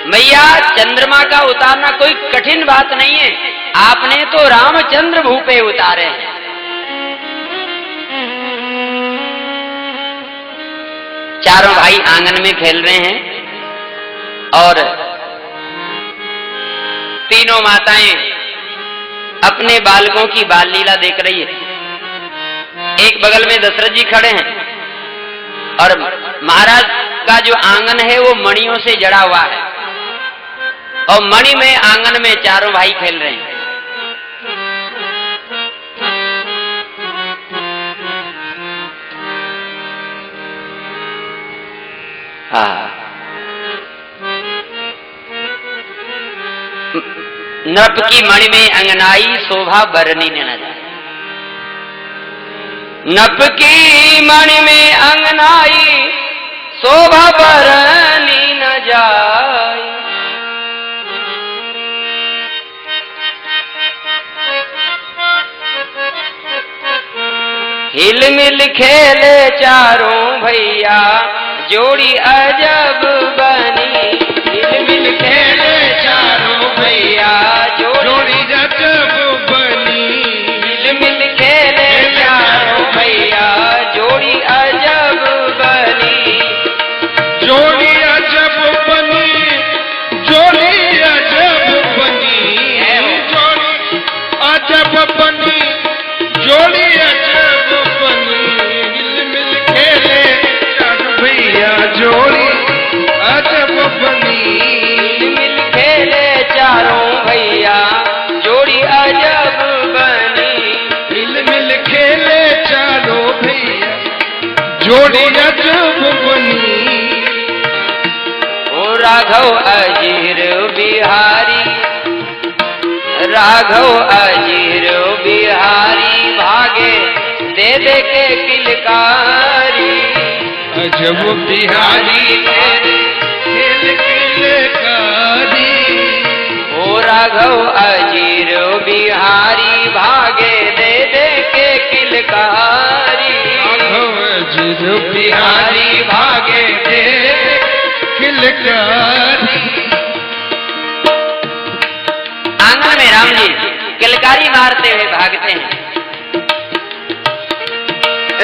मैया चंद्रमा का उतारना कोई कठिन बात नहीं है, आपने तो रामचंद्र भूपे उतारे हैं। चारों भाई आंगन में खेल रहे हैं और तीनों माताएं अपने बालकों की बाल लीला देख रही है। एक बगल में दशरथ जी खड़े हैं और महाराज का जो आंगन है वो मणियों से जड़ा हुआ है और मणि में आंगन में चारों भाई खेल रहे हैं। नृप की मणि में अंगनाई शोभा बरनी न जाए। नप की मणि में अंगनाई शोभा बरनी न जाए। हिल मिल खेले चारों भैया जोड़ी अजब बनी। हिल मिल खेले चारों भैया जोड़ी अजब बनी। हिल मिल खेले चारों भैया जोड़ी अजब बनी। जोड़ी अजब बनी, जोड़ी अजब बनी, जोड़ी अजब बनी, जोड़ी अजब बनी। हिल मिल खेले चारों भैया जोड़ी अजब बनी। हिल मिल खेले चारों भैया जोड़ी अजब बनी। हिल मिल खेले चारों भैया जोड़ी अजब बनी। ओ राघव अजीर बिहारी, राघव अजीर बिहारी भागे दे दे के किलकारी। अजब बिहारी खेल किलकारी। ओ राघव अजीर बिहारी भागे दे दे के किलकारी। राघव अजीर बिहारी भागे दे किलकारी। आंगन में राम जी किलकारी मारते हुए भागते हैं।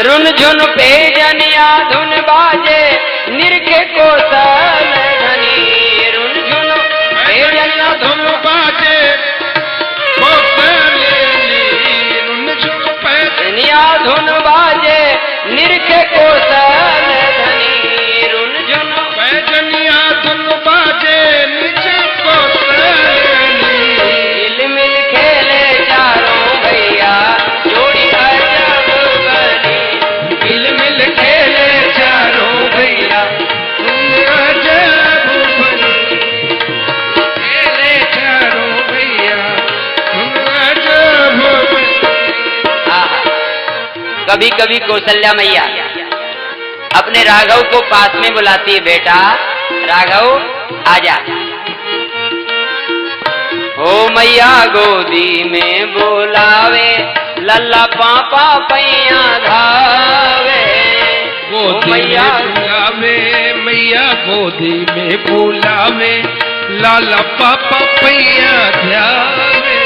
रुन झुन पे जनिया धुन बाजे निरखे कोसल धनी। रुन झुन पे जनिया धुन बाजे रुन झुन पे जनिया धुन बाजे निरखे कोसल धनी। रुन झुन पे जनिया धुन बाजे नीचे कोसल। हिल मिल खेले चारों भैया जोड़ी अजब बनी। हिल मिल खेले चारों भैया अजब बनी। खेले चारों भैया अजब बनी। कभी कभी कौशल्या मैया अपने राघव को पास में बुलाती है, बेटा राघव आजा। ओ मैया गोदी में बोलावे लल्ला पापा पैया धावे। गोदी में बुलावे मैया गोदी में बुलावे लाला पापा पैया ध्यावे।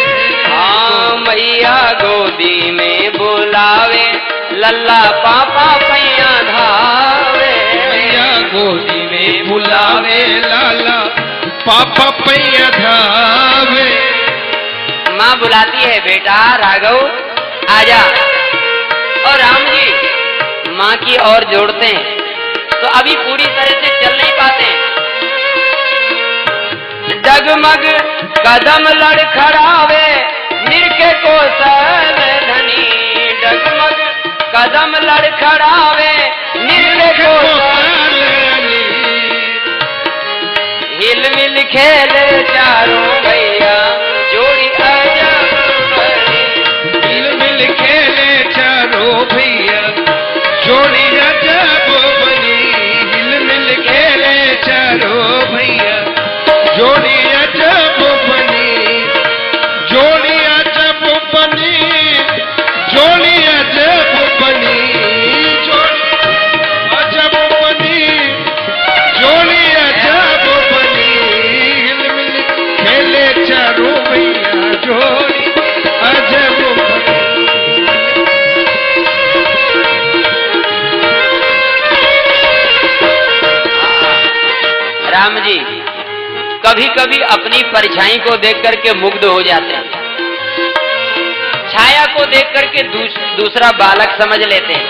हाँ मैया गोदी में बुलावे लल्ला पापा पैया धावे। मैया गोदी में बुलावे लाला पापा पैया धावे। माँ बुलाती है, बेटा राघव आजा। और राम जी माँ की ओर जोड़ते हैं तो अभी पूरी तरह से चल नहीं पाते। डगमग कदम लड़खड़ावे निरखे कोसल धनी। डगमग कदम लड़खड़ावे निरखे कोसल। हिल मिल खेले चारों भैया जोड़ी अजब बनी। हिल मिल खेले चारों भैया जोड़ी अजब बनी। हिल मिल खेले चारों भैया जोड़ी अजब बनी। जोड़ी अजब बनी, जोड़ी अजब बनी, जोड़ी अजब बनी, जोड़ी अजब बनी। राम जी कभी कभी अपनी परछाई को देख करके मुग्ध हो जाते हैं, छाया को देख करके दूसरा बालक समझ लेते हैं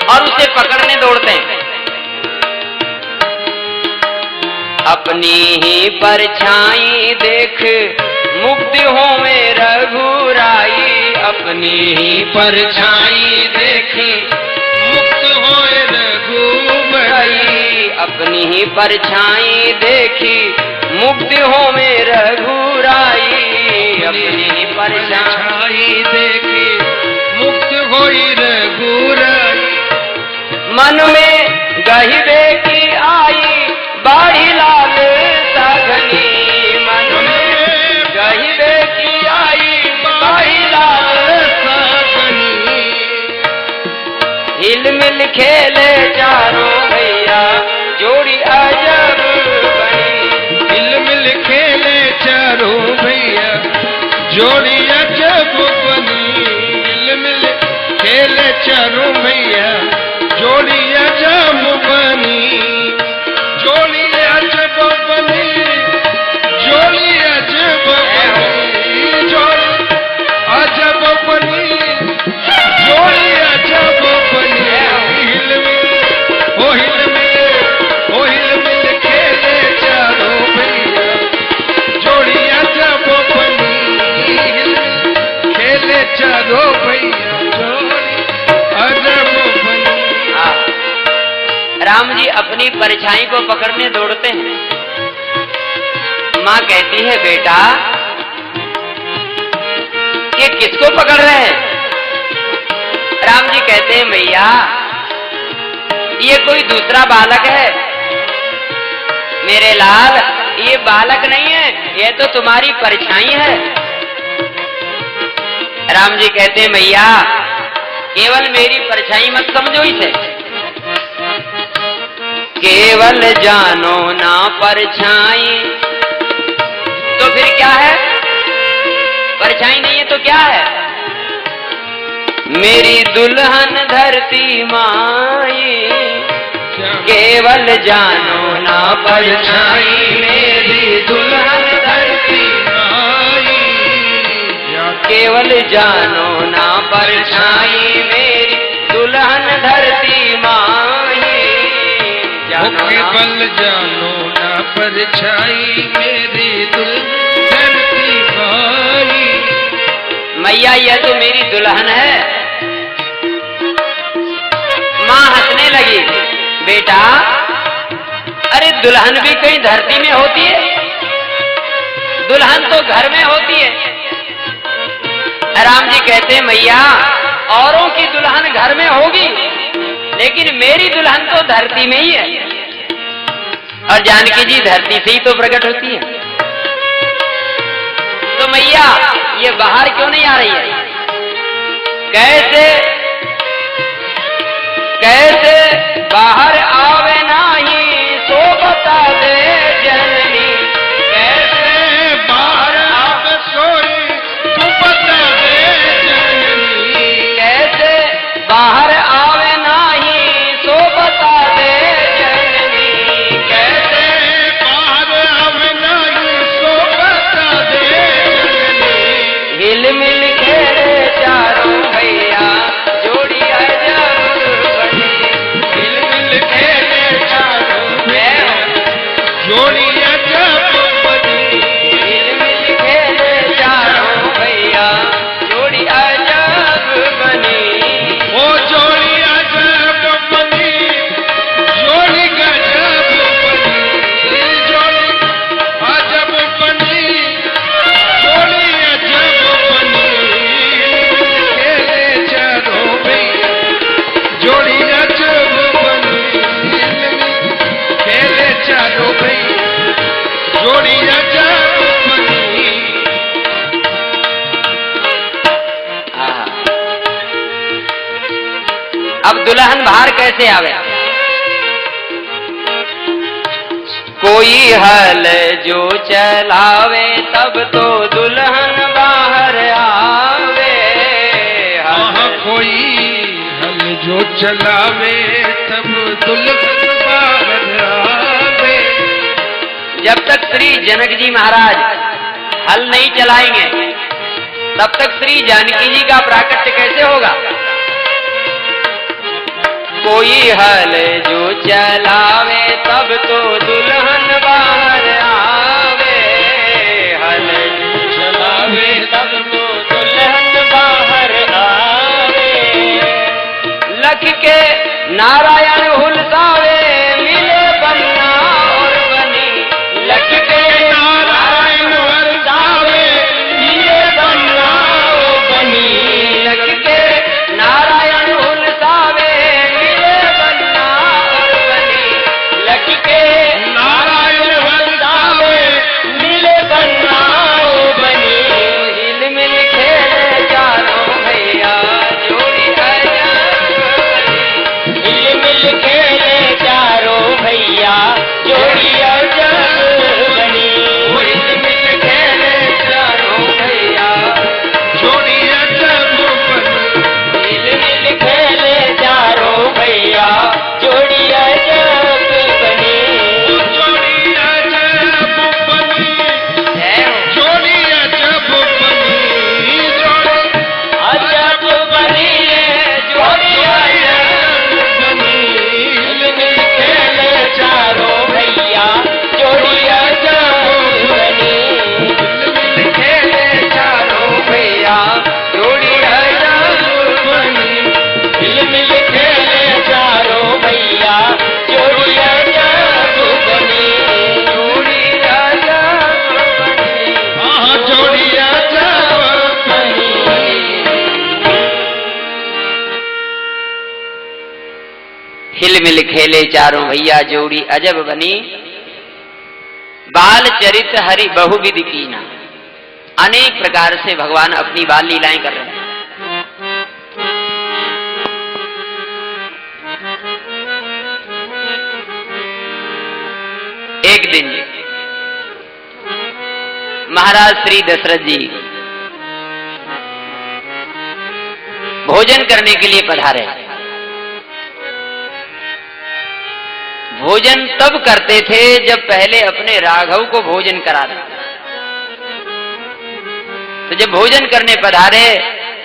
और उसे पकड़ने दौड़ते हैं। अपनी ही परछाई देख मुग्ध होवे रघुराई, अपनी ही परछाई देखी मुक्त होए रघुबरई, अपनी ही परछाई देखी मुग्ध होवे रघुराई, अपनी ही परछाई देखी मुक्त होई रघुराई। मन में गहिबे की आई बाढ़ी लाल साधनी, मन में गहिबे की आई बाढ़ी लाल साधनी, हिल मिल खेले चारों भैया जोड़ी अजब बनी, हिल मिल खेले चारों भैया जोड़ी अजब बनी, हिल मिल खेले चारों भैया जोड़ी अजब बनी, जोड़ी अजब बनी, जोड़ी अजब बनी, जोड़ी अजब बनी, जोड़ी अजब बनी, हिल मिल ओ हिल मिल ओ हिल मिल खेले चारों भैया जोड़ी अजब बनी, हिल मिल खेले चारों भैया जोड़ी अजब बनी। राम जी अपनी परछाई को पकड़ने दौड़ते हैं। माँ कहती है बेटा ये किसको पकड़ रहे हैं? राम जी कहते हैं मैया ये कोई दूसरा बालक है। मेरे लाल ये बालक नहीं है, ये तो तुम्हारी परछाई है। राम जी कहते हैं मैया केवल मेरी परछाई मत समझो इसे, केवल जानो ना परछाई तो फिर क्या है? परछाई नहीं है तो क्या है? मेरी दुल्हन धरती माई, केवल जानो ना परछाई मेरी दुल्हन धरती माई, केवल जानो ना परछाई मेरी दुल्हन धरती माई, केवल जानो ना परछाई मेरी दुल्हन धरती माई। मैया यह तो मेरी दुल्हन है। माँ हंसने लगी, बेटा अरे दुल्हन भी कहीं धरती में होती है? दुल्हन तो घर में होती है। राम जी कहते हैं मैया औरों की दुल्हन घर में होगी लेकिन मेरी दुल्हन तो धरती में ही है, और जानकी जी धरती से ही तो प्रकट होती है। तो मैया ये बाहर क्यों नहीं आ रही है? कैसे कैसे बाहर आवे नाही सो बता दे जननी, कैसे बाहर आवे सोई तू बता दे जननी, कैसे बाहर आवे नाही सो बता दे जननी, कैसे बाहर आवे नाही सो बता दे जननी, हिल मिल खेले चारों भैया जोड़ी अजब बनी, हिल मिल खेले चारों भैया जोड़ी अजब बनी, हिल मिल खेले चारों भैया जोड़ी अजब बनी, ओ जोड़ी अजब बनी, जोड़ी गजब बनी, जोड़ी अजब बनी, जोड़ी अजब बनी, खेले चारों भैया जोड़ी अजब बनी, खेले चारों भैया जोड़ी अजब बनी। अब दुल्हन बाहर कैसे आवे? कोई हल जो चलावे तब तो दुल्हन बाहर आवे, हाँ कोई हल जो चलावे तब दुल्हन बाहर आवे, जब तक श्री जनक जी महाराज हल नहीं चलाएंगे तब तक श्री जानकी जी का प्राकट्य कैसे होगा? कोई हल जो चलावे तब तो दुल्हन बाहर आवे, हल जो चलावे तब तो दुल्हन बाहर आवे। लख के नारायण हुलसावे मिले बन्ना और बनी, लख के नारायण हुलसावे मिले बन्ना और बनी, लख के नारायण हुलसावे मिले बन्ना और बनी, लख के नारायण हुलसावे मिले बन्ना और बनी। हिल मिल खेले चारों भैया जोड़ी हिल मिल खेले चारों भैया जोड़ी अजब बनी, हिल मिल खेले चारों भैया जोड़ी अजब बनी, हिल मिल खेले चारों भैया जोड़ी अजब बनी, जोड़ी अजब बनी, जोड़ी अजब बनी, अजब बनी जोड़ी अजब बनी, हिल मिल खेले चारों भैया जोड़ी अजब बनी, हिल मिल खेले चारों भैया जोड़ी अजब बनी, हिल मिल खेले चारों भैया जोड़ी अजब बनी, जोड़ी अजब बनी, हाँ जोड़ी अजब बनी। हिल मिल खेले चारों भैया जोड़ी अजब बनी, बाल चरित हरि बहुविध कीना। अनेक प्रकार से भगवान अपनी बाल लीलाएं कर रहे हैं। एक दिन महाराज श्री दशरथ जी भोजन करने के लिए पधारे। भोजन तब करते थे जब पहले अपने राघव को भोजन कराते। तो जब भोजन करने पधारे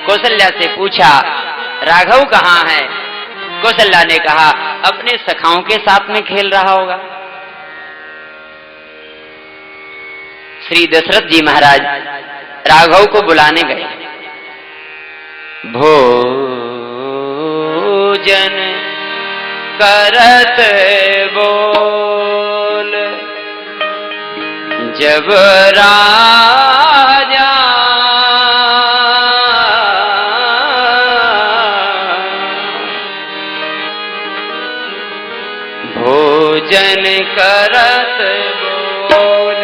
कौशल्या से पूछा राघव कहाँ है? कौशल्या ने कहा अपने सखाओं के साथ में खेल रहा होगा। श्री दशरथ जी महाराज राघव को बुलाने गए। भोजन करत बोल जब राजा भोजन करत बोल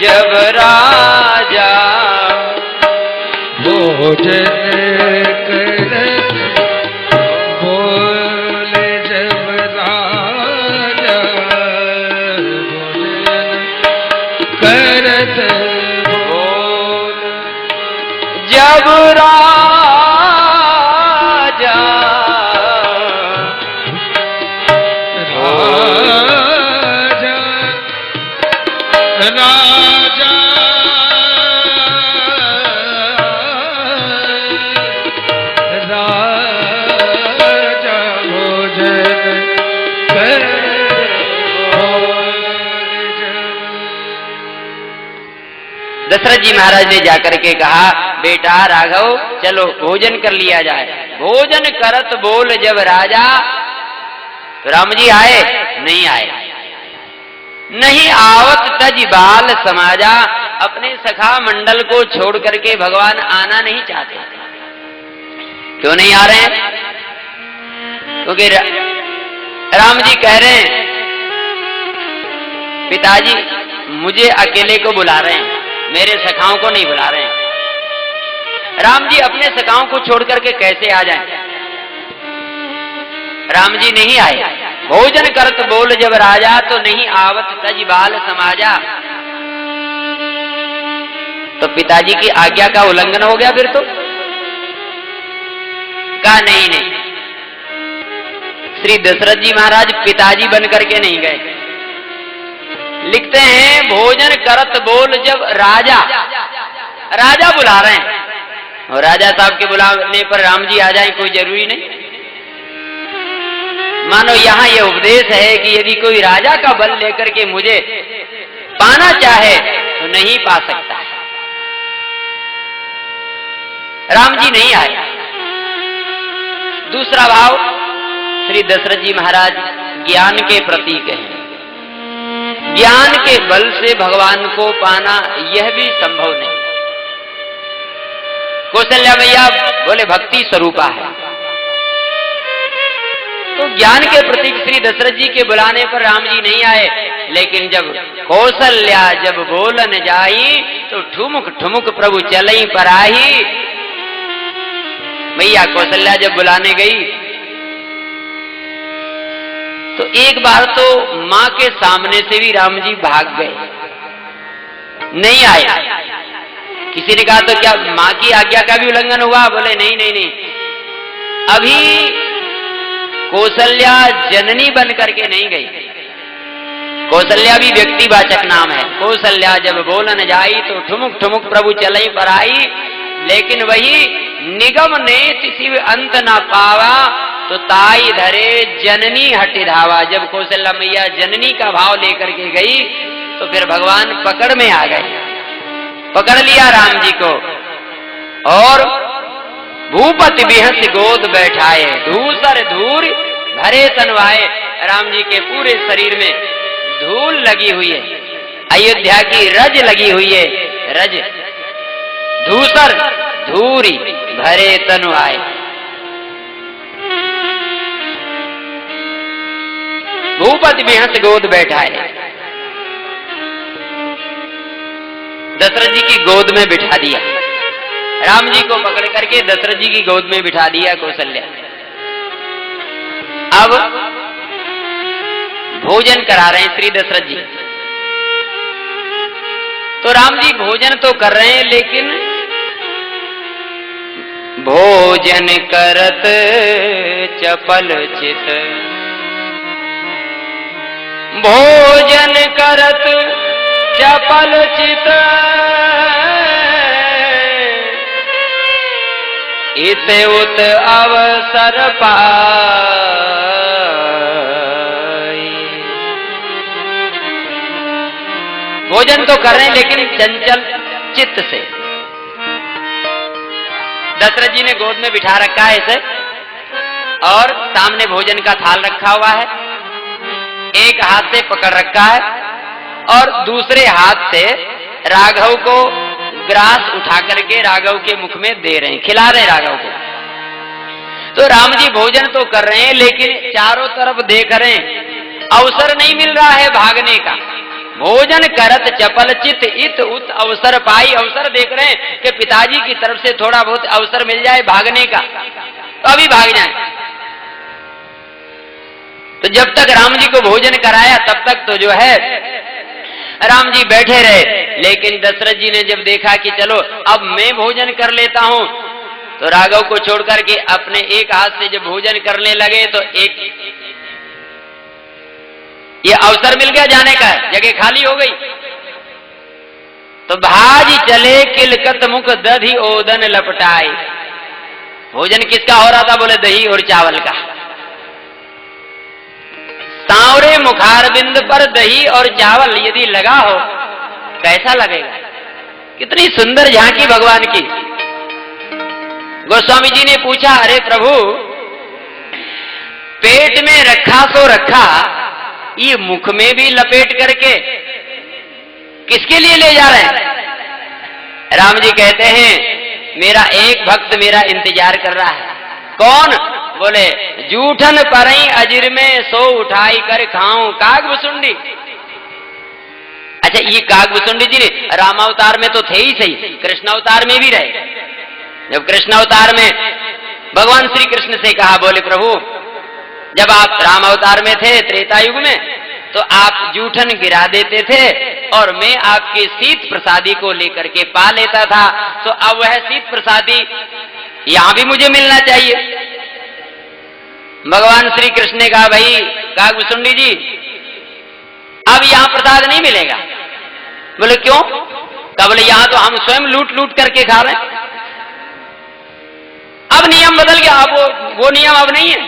जब राजा भोजन करत बोल जब राजा, भोजन करत बोल जब राजा राजा राजा भोजन कर दशरथ जी महाराज ने जाकर के कहा बेटा राघव चलो भोजन कर लिया जाए। भोजन करत बोल जब राजा। तो राम जी आए? नहीं आए। नहीं आवत तज बाल समाजा। अपने सखा मंडल को छोड़ करके भगवान आना नहीं चाहते। क्यों नहीं आ रहे हैं? क्योंकि राम जी कह रहे हैं पिताजी मुझे अकेले को बुला रहे हैं, मेरे सखाओं को नहीं बुला रहे हैं। राम जी अपने सखाओं को छोड़ करके कैसे आ जाएं? राम जी नहीं आए। भोजन करत बोल जब राजा, तो नहीं आवत तज बाल समाजा। तो पिताजी की आज्ञा का उल्लंघन हो गया फिर तो। कहा नहीं नहीं, श्री दशरथ जी महाराज पिताजी बन करके नहीं गए, लिखते हैं भोजन करत बोल जब राजा, राजा बुला रहे हैं और राजा साहब के बुलाने पर राम जी आ जाए कोई जरूरी नहीं। मानो यहां यह उपदेश है कि यदि कोई राजा का बल लेकर के मुझे पाना चाहे तो नहीं पा सकता है। राम जी नहीं आए। दूसरा भाव, श्री दशरथ जी महाराज ज्ञान के प्रतीक हैं। ज्ञान के बल से भगवान को पाना यह भी संभव नहीं। कौशल्या मैया बोले भक्ति स्वरूपा है, तो ज्ञान के प्रतीक श्री दशरथ जी के बुलाने पर राम जी नहीं आए। लेकिन जब कौशल्या जब बोलन जाई तो ठुमुक ठुमुक प्रभु चलई पराही। मैया कौशल्या जब बुलाने गई तो एक बार तो मां के सामने से भी राम जी भाग गए, नहीं आए। किसी ने कहा तो क्या मां की आज्ञा का भी उल्लंघन हुआ? बोले नहीं नहीं नहीं, अभी कौशल्या जननी बन करके नहीं गई। कौशल्या भी व्यक्तिवाचक नाम है। कौशल्या जब बोलन जाई तो ठुमुक ठुमुक प्रभु चलई पराई। लेकिन वही निगम ने किसी भी अंत ना पावा तो ताई धरे जननी हटि धावा। जब कौशल्या मैया जननी का भाव लेकर के गई तो फिर भगवान पकड़ में आ गए, पकड़ लिया राम जी को और भूपति बिहस गोद बैठाए। धूसर धूर भरे तनवाए। राम जी के पूरे शरीर में धूल लगी हुई है, अयोध्या की रज लगी हुई है। रज धूसर धूरी भरे तनवाए। भूपति बिहस गोद बैठाए। दशरथ जी की गोद में बिठा दिया। राम जी को पकड़ करके दशरथ जी की गोद में बिठा दिया कौशल्या। अब भोजन करा रहे हैं श्री दशरथ जी। तो राम जी भोजन तो कर रहे हैं, लेकिन भोजन करत चपल चित, भोजन करत चपल चित, इत उत अवसर पाई। भोजन तो कर रहे हैं लेकिन चंचल चित्त से। दशरथ जी ने गोद में बिठा रखा है इसे और सामने भोजन का थाल रखा हुआ है। एक हाथ से पकड़ रखा है और दूसरे हाथ से राघव को ग्रास उठा करके राघव के मुख में दे रहे हैं, खिला रहे हैं राघव को। तो राम जी भोजन तो कर रहे हैं लेकिन चारों तरफ देख रहे हैं, अवसर नहीं मिल रहा है भागने का। भोजन करत चपल चित, इत उत अवसर पाई। अवसर देख रहे हैं कि पिताजी की तरफ से थोड़ा बहुत अवसर मिल जाए भागने का तो अभी भाग जाए। तो जब तक राम जी को भोजन कराया तब तक तो जो है राम जी बैठे रहे। लेकिन दशरथ जी ने जब देखा कि चलो अब मैं भोजन कर लेता हूं, तो राघव को छोड़ करके अपने एक हाथ से जब भोजन करने लगे तो एक ये अवसर मिल गया जाने का, जगह खाली हो गई। तो भाज चले किलकत मुख दधी ओदन लपटाए। भोजन किसका हो रहा था? बोले दही और चावल का। सांवरे मुखार बिंद पर दही और चावल यदि लगा हो कैसा लगेगा? कितनी सुंदर झांकी भगवान की। गोस्वामी जी ने पूछा, अरे प्रभु पेट में रखा सो रखा, ये मुख में भी लपेट करके किसके लिए ले जा रहे हैं? राम जी कहते हैं मेरा एक भक्त मेरा इंतजार कर रहा है। कौन? बोले जूठन परई अजिर में सो उठाई कर खाऊं कागभुसुंडी। अच्छा, ये कागभुसुंडी जी ने रामावतार में तो थे ही सही, कृष्ण अवतार में भी रहे। जब कृष्ण अवतार में भगवान श्री कृष्ण से कहा, बोले प्रभु जब आप राम अवतार में थे त्रेता युग में तो आप जूठन गिरा देते थे और मैं आपके शीत प्रसादी को लेकर के पा लेता था, तो अब वह शीत प्रसादी यहां भी मुझे मिलना चाहिए। भगवान श्री कृष्ण ने कहा, भाई कागभुसुंडी जी अब यहां प्रसाद नहीं मिलेगा। बोले क्यों? कहा बोले यहां तो हम स्वयं लूट लूट करके खा रहे हैं। अब नियम बदल गया, अब वो नियम अब नहीं है।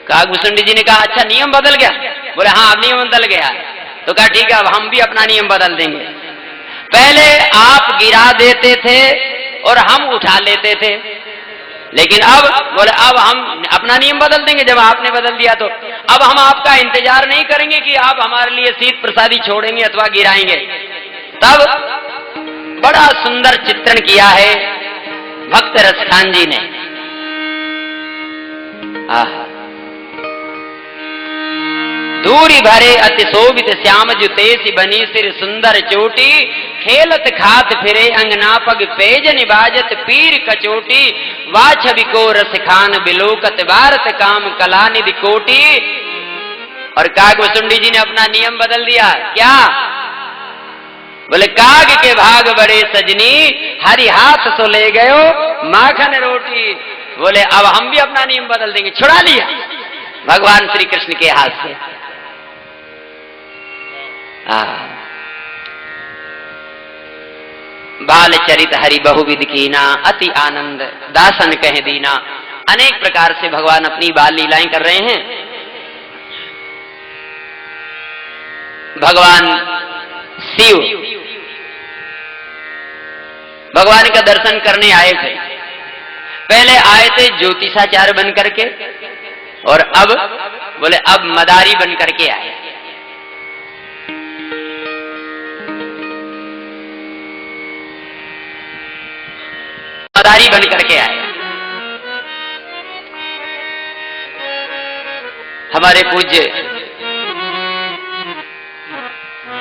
काकभूषुंडी जी ने कहा अच्छा नियम बदल गया? बोले हाँ अब नियम बदल गया। तो कहा ठीक है अब हम भी अपना नियम बदल देंगे। पहले आप गिरा देते थे और हम उठा लेते थे, लेकिन अब बोले अब हम अपना नियम बदल देंगे। जब आपने बदल दिया तो अब हम आपका इंतजार नहीं करेंगे कि आप हमारे लिए शीत प्रसादी छोड़ेंगे अथवा गिराएंगे। तब बड़ा सुंदर चित्रण किया है भक्त रसखान जी ने। दूरी भरे अति शोभित श्याम जुतेसी बनी सिर सुंदर चोटी, खेलत खात फिरे अंगना पग पेज निबाजत पीर कचोटी, वाछ बिको रस खान बिलोकत भारत काम कला निधि कोटी। और काकभूषुंडी जी ने अपना नियम बदल दिया। क्या? बोले काग के भाग बड़े सजनी, हरि हाथ सो ले गयो माखन रोटी। बोले अब हम भी अपना नियम बदल देंगे। छुड़ा लिया भगवान श्री कृष्ण के हाथ से। बाल चरित हरि बहुविध कीना, अति आनंद दासन कह दीना। अनेक प्रकार से भगवान अपनी बाल लीलाएं कर रहे हैं। भगवान शिव भगवान का दर्शन करने आए थे। पहले आए थे ज्योतिषाचार्य बन करके, और अब बोले अब मदारी बन करके आए। मदारी बन करके आए। हमारे पूज्य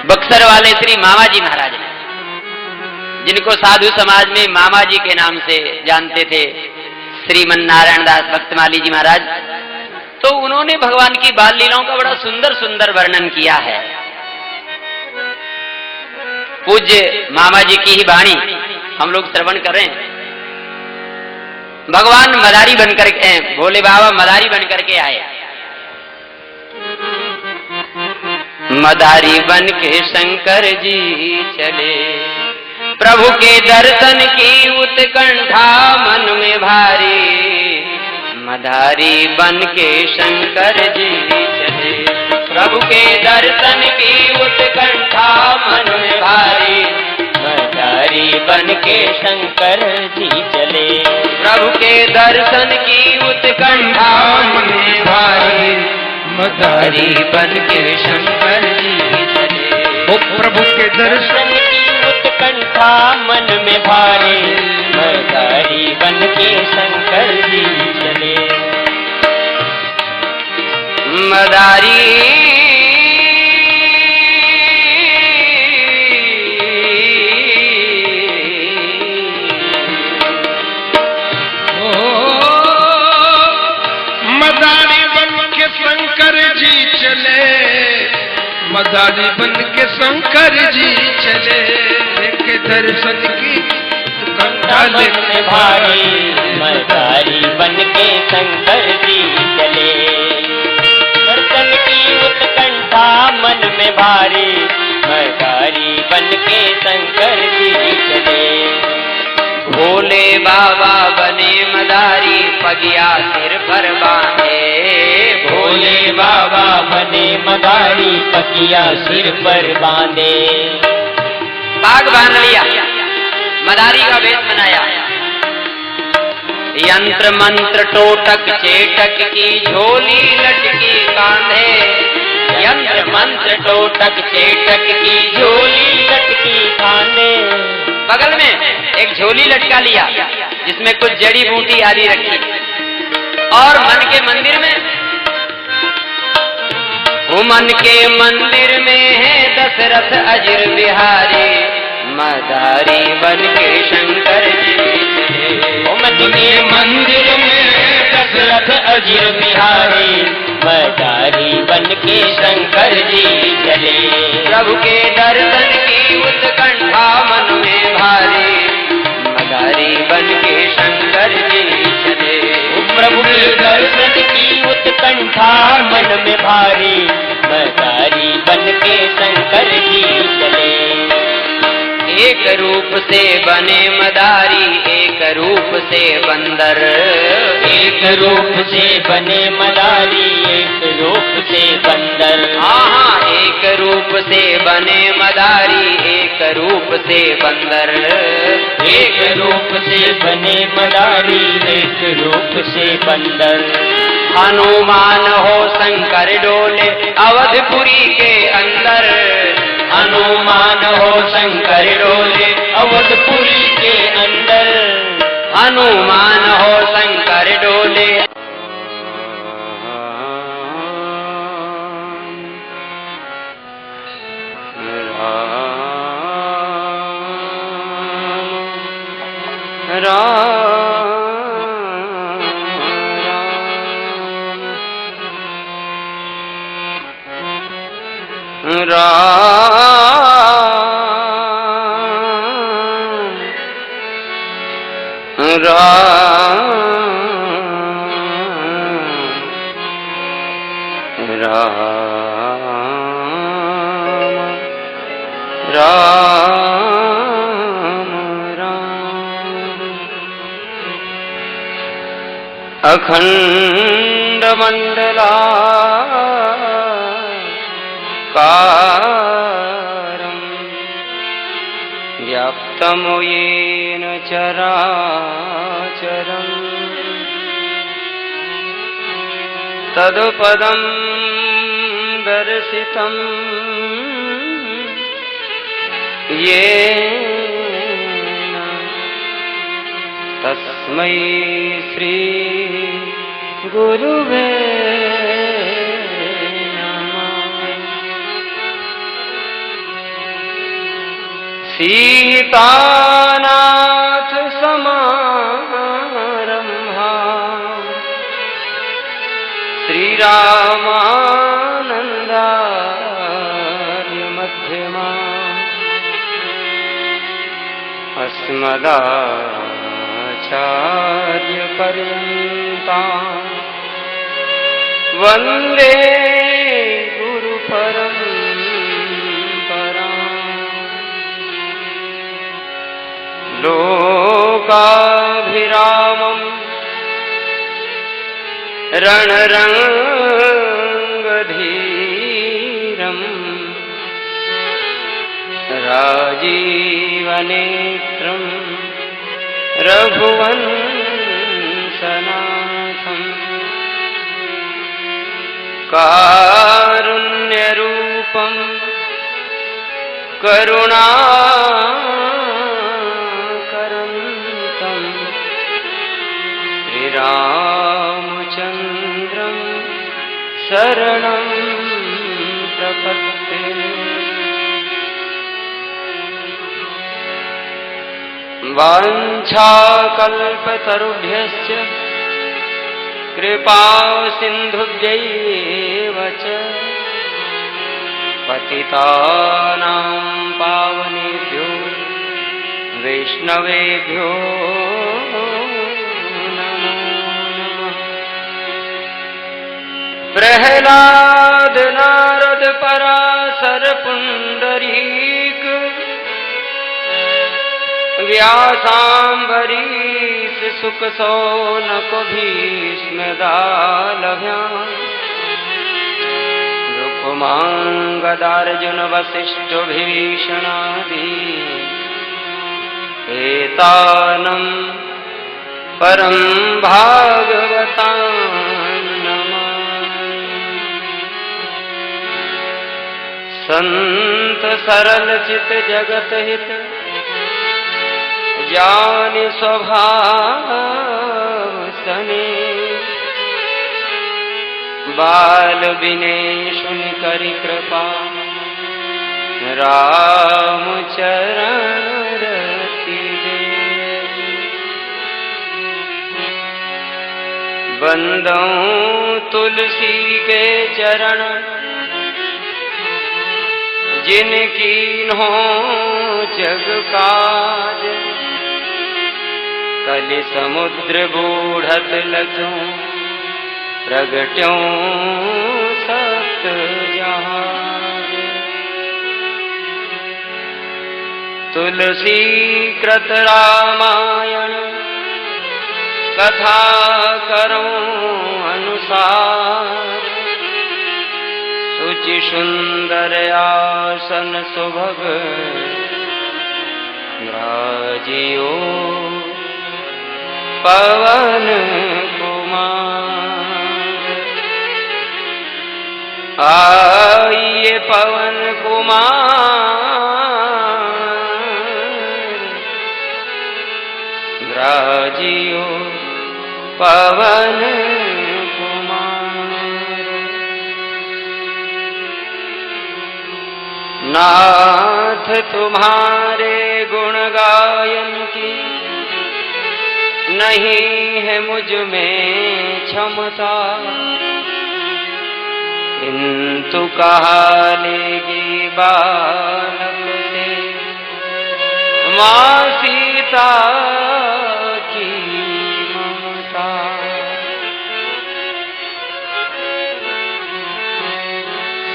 बक्सर वाले श्री मामा जी महाराज ने, जिनको साधु समाज में मामा जी के नाम से जानते थे, श्रीमन नारायण दास भक्तमाली जी महाराज, तो उन्होंने भगवान की बाल लीलाओं का बड़ा सुंदर सुंदर वर्णन किया है। पूज्य मामा जी की ही वाणी हम लोग श्रवण कर रहे हैं। भगवान मदारी बनकर के, भोले बाबा मदारी बनकर के आए। मदारी बन के शंकर जी चले, प्रभु के दर्शन की उत्कंठा मन में भारी। मदारी बन के शंकर जी चले, प्रभु के दर्शन की उत्कंठा मन में भारी। मदारी बन के शंकर जी चले, प्रभु के दर्शन की उत्कंठा मन में भारी। मदारी बन के शंकर जी चले, वो प्रभु के दर्शन की उत्कंठा मन में भारी। मदारी बन के शंकर जी चले। मदारी शंकर जी चले, मदारी बन के शंकर जी चले। के दर्शन की उत्कंठा मन में भारी। मदारी बन के शंकर जी चले, दर्शन की उत्कंठा मन में भारी। मदारी बन के शंकर जी चले। भोले बाबा बने मदारी, पगिया सिर पर बांधे। भोले बाबा बने मदारी, पगिया सिर पर बांधे। पाग बांध लिया, मदारी का वेश बनाया। यंत्र मंत्र टोटक चेटक की झोली लटकी कांधे। यंत्र मंत्र टोटक चेटक की झोली लटकी कांधे। बगल में एक झोली लटका लिया जिसमें कुछ जड़ी बूटी आदि रखी, और मन के मंदिर में, वो मन के मंदिर में है दशरथ अजिर बिहारी। मदारी बन के शंकर जी चले, वो मन के मंदिर में दशरथ अजिर बिहारी। मदारी बन के शंकर जी चले, प्रभु के दर्शन की उत्कंठा मन में भारी। मदारी बन के शंकर जी चले, प्रभु के दर्शन की उत्कंठा मन में भारी। मदारी बन के रूप से बने मदारी एक रूप से बंदर। एक रूप से बने मदारी एक रूप से बंदर। हाँ एक रूप से बने मदारी एक रूप से बंदर। एक रूप से बने मदारी एक रूप से बंदर। हनुमान हो शंकर डोले अवधपुरी के अंदर। हनुमान हो शंकर डोले अवधपुरी के अंदर। हनुमान हो शंकर डोले। अखंड मंडलाकारं व्याप्तं येन चराचरं तत्पदं दर्शितं येन तस्मै श्री गुरुवे नमः। सीतानाथ समारंभा श्रीरामानन्दार्य मध्यमा अस्मदाचार्य पर्यन्ता वन्दे गुरु परम्परा। लोकाभिरामं रणरङ्गधीरं राजीवनेत्रं रघुवंशनाथम् कारुण्यरूपं करुणाकरन्तं श्रीरामचन्द्रं शरणं प्रपद्ये। वाञ्छाकल्पतरुभ्यश्च कृपा सिन्धुभ्यैव च पतितानां पावनेभ्यो वैष्णवेभ्यो नमो नमः। प्रह्लाद नारद पराशर पुंडरीक व्यासाम्बरीश सुक सौनक भीष्म दालभ्याम् रुक्माङ्गदार्जुन वसिष्ठ भीषणादि एतानं परं भागवतां नमामि। संत सरल चित जगत हित ज्ञान स्वभाव सने बाल विनय सुनि करि कृपा रामचरण रति दे। बंदौ तुलसी के चरण जिनकी हो जग काज कलि समुद्र बूढ़त लखों प्रगट्यों सत जहाज। तुलसी कृत रामायण कथा करो अनुसार, सुचि सुंदर आसन सुभग राजियो पवन कुमार। आइए पवन कुमार, राजियो पवन कुमार। नाथ तुम्हारे गुण गायन की नहीं है मुझ में क्षमता, किंतु कहा लेगी बालक से माँ सीता की ममता।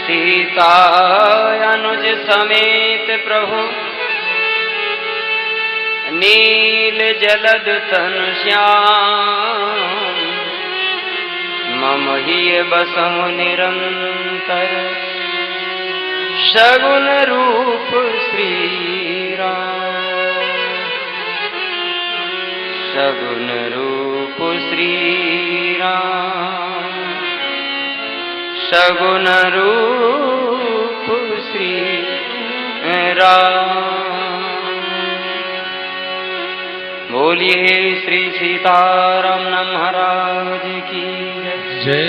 सीता अनुज समेत प्रभु नील जलद तन श्याम, मम ही बसहु निरंतर शगुन रूप श्री राम। शगुन रूप श्री राम, शगुन रूप श्री राम। बोलिए श्री सीताराम महाराज की जय।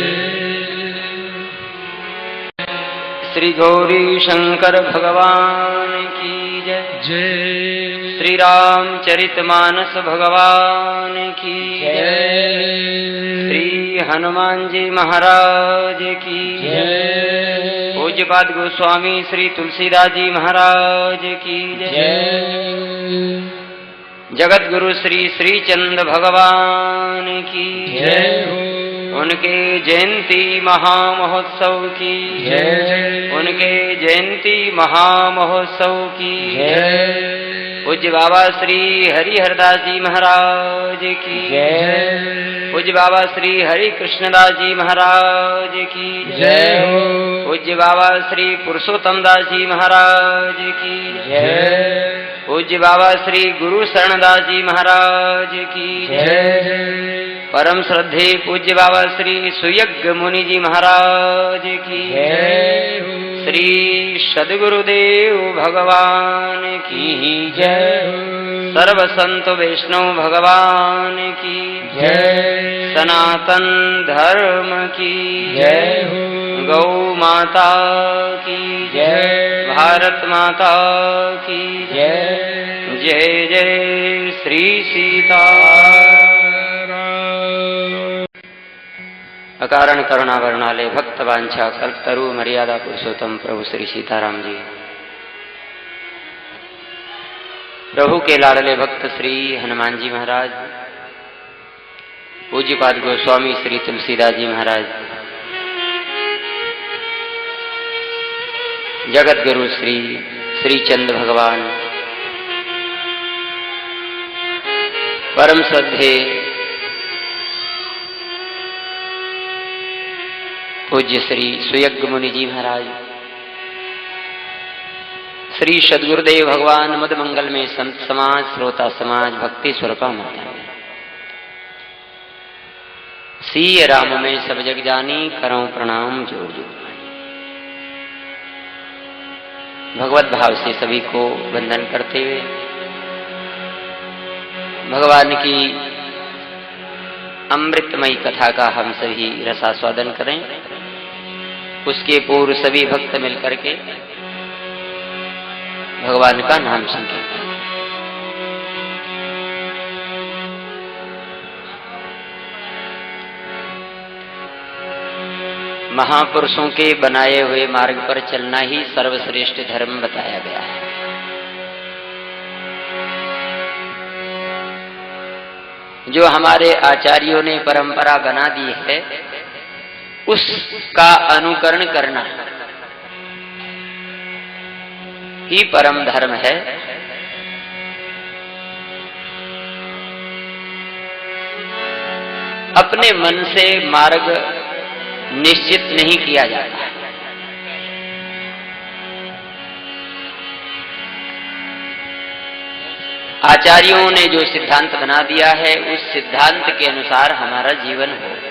श्री गौरी शंकर भगवान की जय। जय। श्री रामचरितमानस भगवान की जय। श्री हनुमान जी महाराज की जय। पूज्यपाद गोस्वामी श्री तुलसीदास जी महाराज की जय। जगत गुरु श्री श्री चंद भगवान की जय। उनके जयंती महामहोत्सव की जय। उनके जयंती महामहोत्सव की जय। पूज्य बाबा श्री हरिहरदास जी महाराज की जय। पूज्य बाबा श्री हरि कृष्णदास जी महाराज की जय। पूज्य बाबा श्री पुरुषोत्तम दास जी महाराज की जय। पूज्य बाबा श्री गुरु शरणदास जी महाराज की जय। परम श्रद्धे पूज्य बाबा श्री सुयज्ञ मुनि जी महाराज की जय। श्री सद्गुरुदेव भगवान की जय। सर्व संत वैष्णव भगवान की जय। सनातन धर्म की जय। गौ माता की जय। भारत माता की जय। जय जय श्री सीता। अकारण करुणा वर्णालय भक्त वांछा कल्पतरु मर्यादा पुरुषोत्तम प्रभु श्री सीताराम जी। प्रभु के लाडले भक्त श्री हनुमान जी महाराज, पूज्यपाद गोस्वामी श्री तुलसीदास जी महाराज, जगत गुरु श्री श्री चंद भगवान, परम श्रद्धे पूज्य श्री सुयज्ञ मुनि जी महाराज, श्री सद्गुरुदेव भगवान, मद मंगल में संत समाज, श्रोता समाज, भक्ति स्वरूपा माता, सीय राम में सब जग जानी, करऊं प्रणाम जोर जोर। भगवत भाव से सभी को वंदन करते हुए भगवान की अमृतमयी कथा का हम सभी रसास्वादन करें। उसके पूर्व सभी भक्त मिलकर के भगवान का नाम संकीर्तन। महापुरुषों के बनाए हुए मार्ग पर चलना ही सर्वश्रेष्ठ धर्म बताया गया है। जो हमारे आचार्यों ने परंपरा बना दी है उसका अनुकरण करना ही परम धर्म है। अपने मन से मार्ग निश्चित नहीं किया जाता। आचार्यों ने जो सिद्धांत बना दिया है उस सिद्धांत के अनुसार हमारा जीवन हो।